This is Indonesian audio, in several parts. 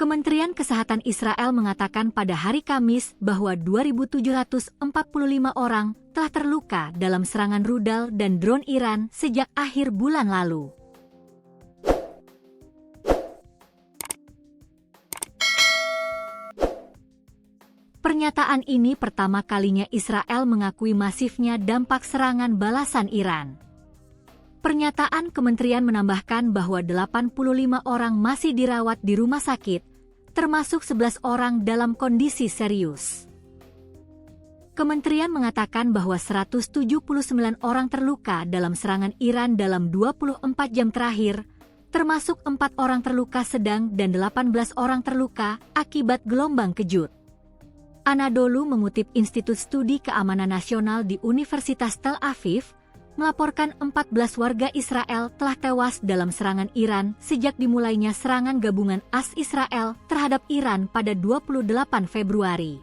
Kementerian Kesehatan Israel mengatakan pada hari Kamis bahwa 2.745 orang telah terluka dalam serangan rudal dan drone Iran sejak akhir bulan lalu. Pernyataan ini pertama kalinya Israel mengakui masifnya dampak serangan balasan Iran. Pernyataan kementerian menambahkan bahwa 85 orang masih dirawat di rumah sakit, termasuk 11 orang dalam kondisi serius. Kementerian mengatakan bahwa 179 orang terluka dalam serangan Iran dalam 24 jam terakhir, termasuk 4 orang terluka sedang dan 18 orang terluka akibat gelombang kejut. Anadolu mengutip Institut Studi Keamanan Nasional di Universitas Tel Aviv, melaporkan 14 warga Israel telah tewas dalam serangan Iran sejak dimulainya serangan gabungan AS Israel terhadap Iran pada 28 Februari.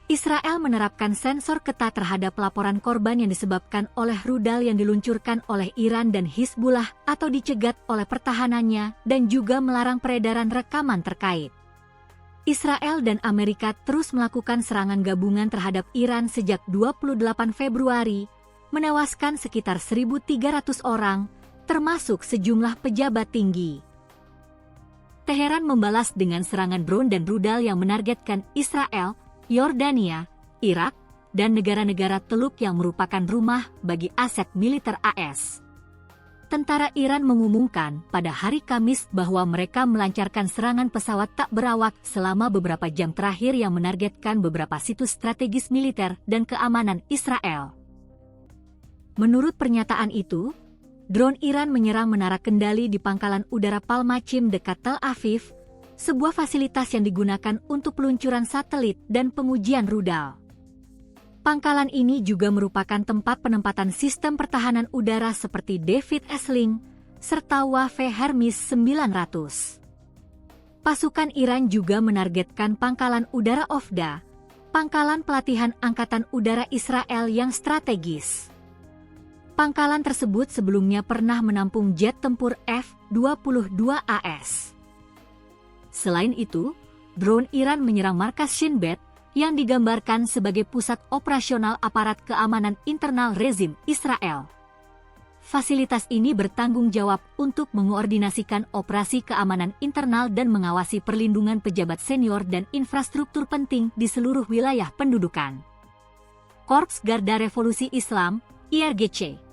Israel menerapkan sensor ketat terhadap laporan korban yang disebabkan oleh rudal yang diluncurkan oleh Iran dan Hizbullah atau dicegat oleh pertahanannya dan juga melarang peredaran rekaman terkait. Israel dan Amerika terus melakukan serangan gabungan terhadap Iran sejak 28 Februari, menewaskan sekitar 1.300 orang, termasuk sejumlah pejabat tinggi. Teheran membalas dengan serangan drone dan rudal yang menargetkan Israel, Yordania, Irak, dan negara-negara Teluk yang merupakan rumah bagi aset militer AS. Tentara Iran mengumumkan pada hari Kamis bahwa mereka melancarkan serangan pesawat tak berawak selama beberapa jam terakhir yang menargetkan beberapa situs strategis militer dan keamanan Israel. Menurut pernyataan itu, drone Iran menyerang menara kendali di pangkalan udara Palmachim dekat Tel Aviv, sebuah fasilitas yang digunakan untuk peluncuran satelit dan pengujian rudal. Pangkalan ini juga merupakan tempat penempatan sistem pertahanan udara seperti David Esling, serta Wave Hermes 900. Pasukan Iran juga menargetkan pangkalan udara Ofda, pangkalan pelatihan Angkatan Udara Israel yang strategis. Pangkalan tersebut sebelumnya pernah menampung jet tempur F-22AS. Selain itu, drone Iran menyerang markas Shin Bet yang digambarkan sebagai pusat operasional aparat keamanan internal rezim Israel. Fasilitas ini bertanggung jawab untuk mengoordinasikan operasi keamanan internal dan mengawasi perlindungan pejabat senior dan infrastruktur penting di seluruh wilayah pendudukan. Korps Garda Revolusi Islam, IRGC.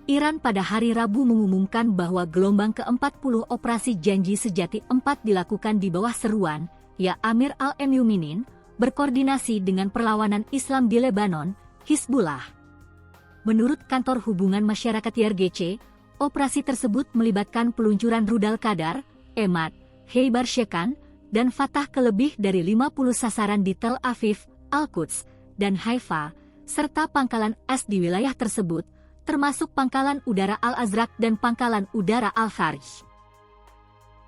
Iran pada hari Rabu mengumumkan bahwa gelombang ke-40 operasi Janji Sejati 4 dilakukan di bawah seruan, ya Amir al-Mu'minin, berkoordinasi dengan perlawanan Islam di Lebanon, Hizbullah. Menurut Kantor Hubungan Masyarakat IRGC, operasi tersebut melibatkan peluncuran rudal Qadar, Emad, Khaybar Shekan, dan Fatah ke lebih dari 50 sasaran di Tel Aviv, Al-Quds, dan Haifa, serta pangkalan AS di wilayah tersebut, termasuk Pangkalan Udara Al-Azraq dan Pangkalan Udara Al-Kharj.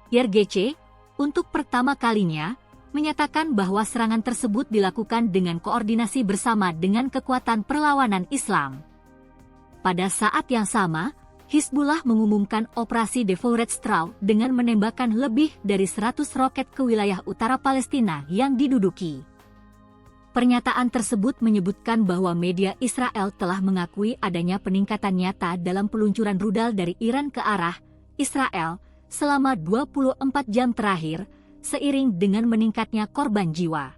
IRGC, untuk pertama kalinya, menyatakan bahwa serangan tersebut dilakukan dengan koordinasi bersama dengan kekuatan perlawanan Islam. Pada saat yang sama, Hizbullah mengumumkan operasi Devoured Straw dengan menembakkan lebih dari 100 roket ke wilayah utara Palestina yang diduduki. Pernyataan tersebut menyebutkan bahwa media Israel telah mengakui adanya peningkatan nyata dalam peluncuran rudal dari Iran ke arah Israel selama 24 jam terakhir, seiring dengan meningkatnya korban jiwa.